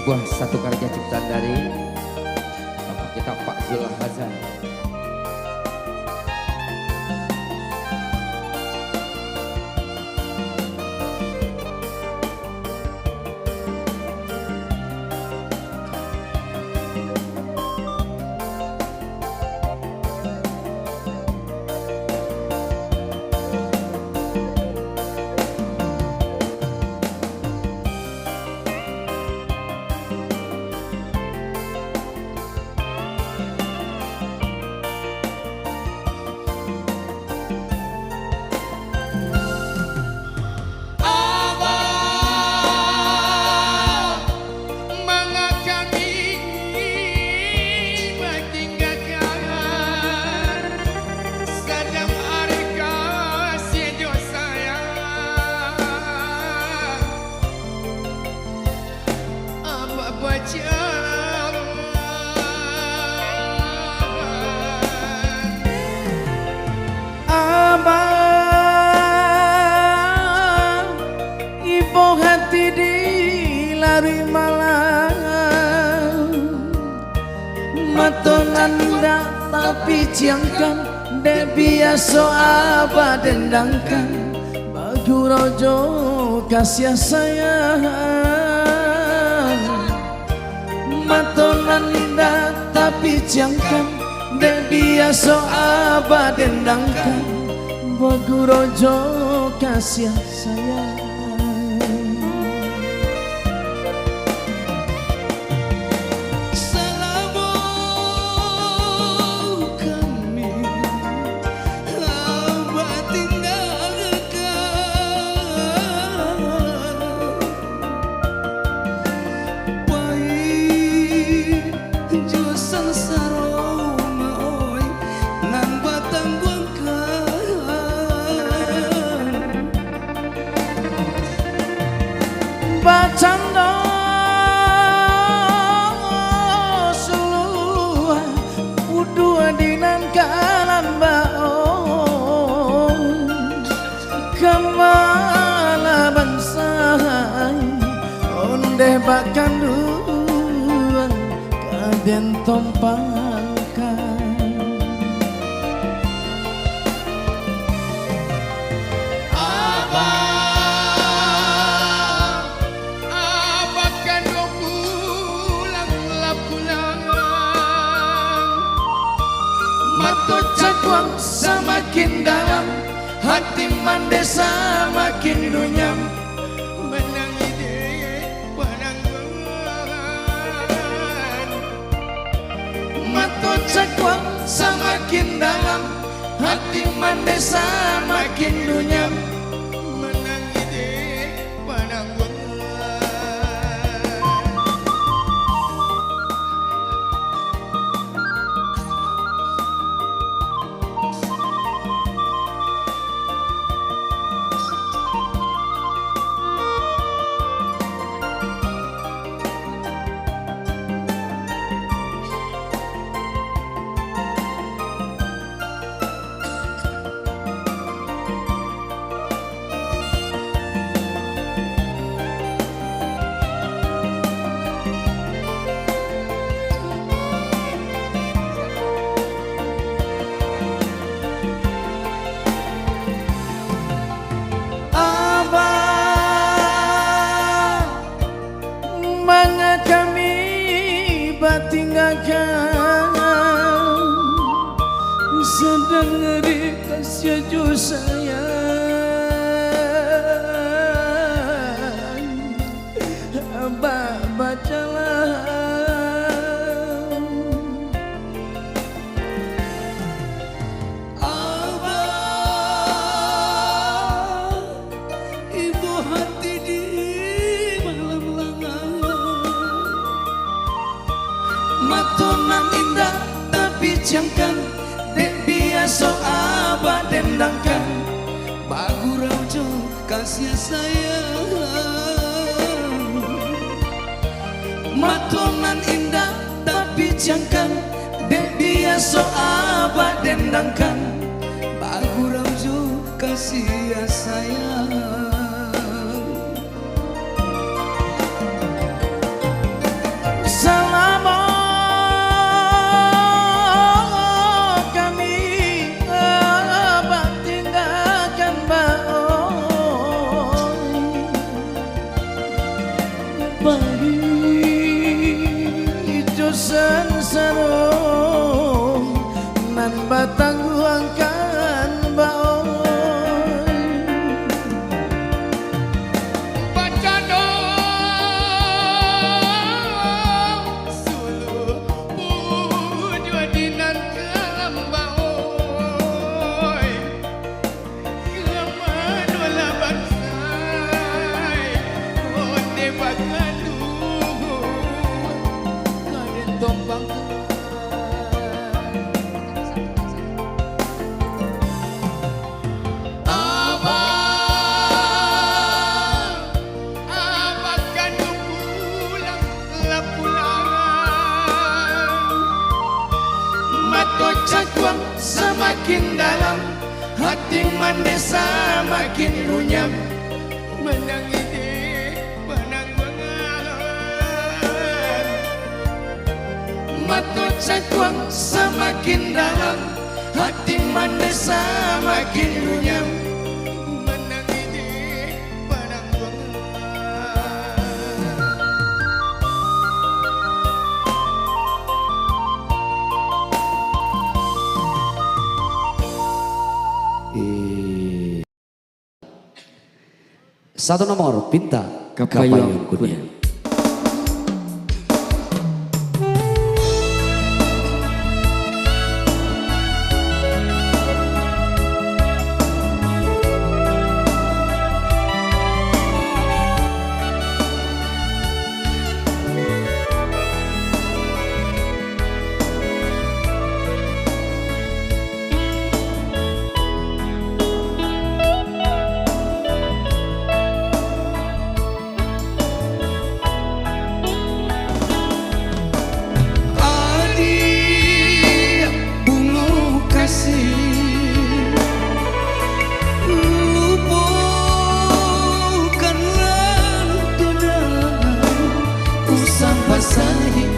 satu karya ciptaan dari bapak kita Pak Zul Hazan. Matonanda tapi jangkan dek biasa apa dendangkan bagu rojo kasih sayang. Matonanda tapi jangkan dek biasa apa dendangkan bagu rojo kasih sayang. Bacanda seluruh udua dinan kalan baon kamala bansai onde bakanduan kaden tompangkan semakin dalam hati mandesa makin dunyam menang ide menang bengan mato cakwang semakin dalam hati mandesa makin dunyam menang ide menang bengan. Tinggalkan sedang ngeri kasih sayang abah bacalah abah ibu hati di malam langang matonan indah tapi jangkan dek biasa abah dendangkan bagu rojo kasih sayang. Matonan indah tapi jangkan dek biasa abah dendangkan bagu rojo kasih sayang. bosan sarung nan batang guangkan baoi baca dong sulu punya dinan kalam baoi kelaman wala bansai onde bakadu kaden tombang cakuang semakin dalam, hati mandesa makin runyam. menang ini menang banget. Mata cakuang semakin dalam, hati mandesa makin runyam. Menang ini menang banget. Satu nomor Pinta Kapayung Kuning. Basahi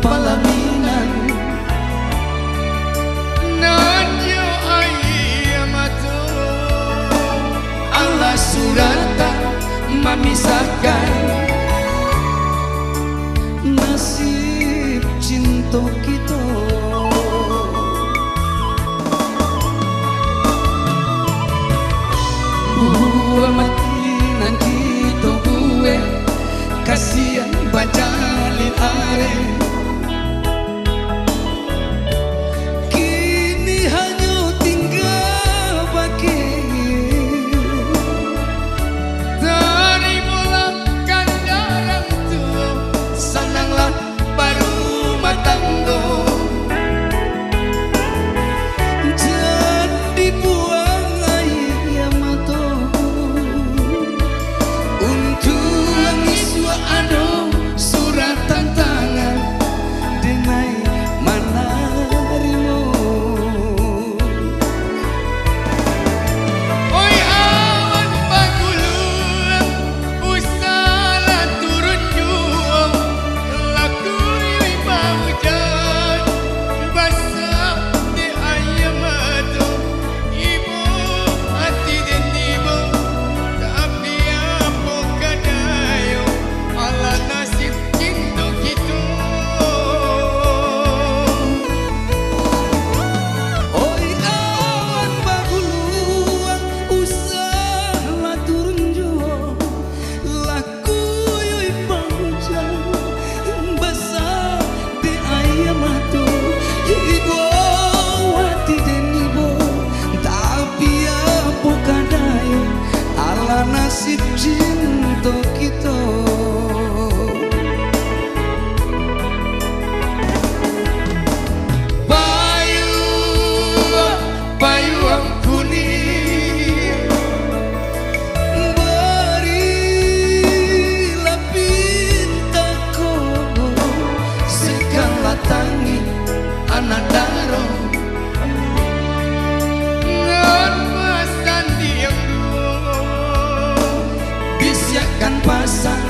palaminan Nanyo ayamato Allah surata memisahkan nasib cinta kita. Buah mati nanti to gue kasihan bajalin are kini hanya tinggal baki dari bola kandarang tua sananglah baru matanggo jadi buang air mata untuk iswa ado surat tantangan denai manarimu. oi awan pagululang usala turun juang laku yui pahujan basah di ayamato ibu hati dan ibu tapi apa kadayo ala nasib cinta kita. Oi awan baguluang usah turun jua laku yoi panjang basah di ayam atu ibu hati dan ibu tapi apa kadayo ala nasib cinta kita. Payung kuning berilah pintaku segala tangi anak daro Ngan pasan diam dulu bisiakan pasang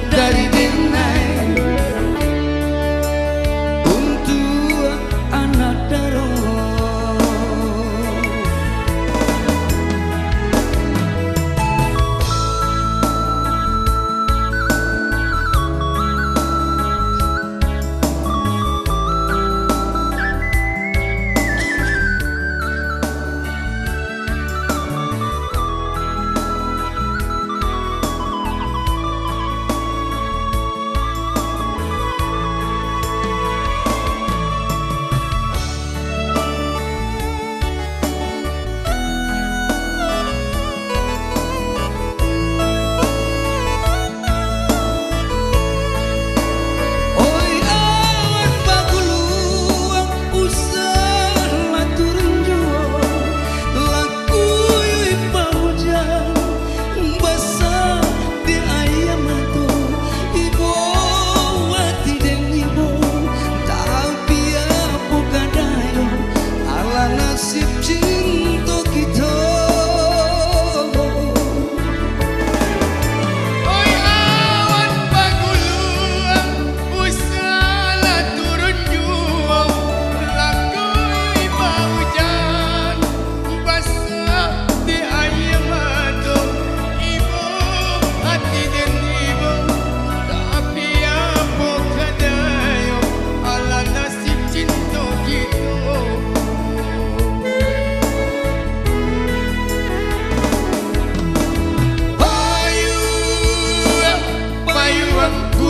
dari denai untuk anak daro.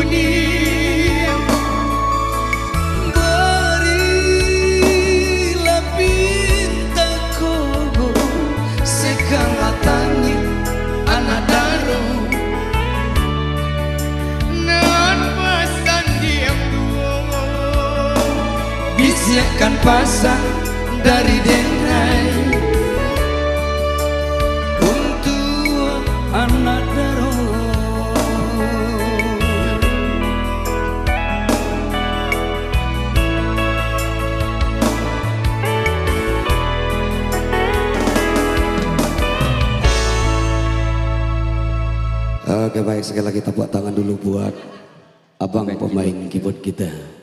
dunia. Berilah pintaku Segala tangit anak daro nan pesan diam dua bisikan pasang dari denai untuk anak daro. Oke baik, sekali lagi tepuk tangan dulu buat abang pemain keyboard kita.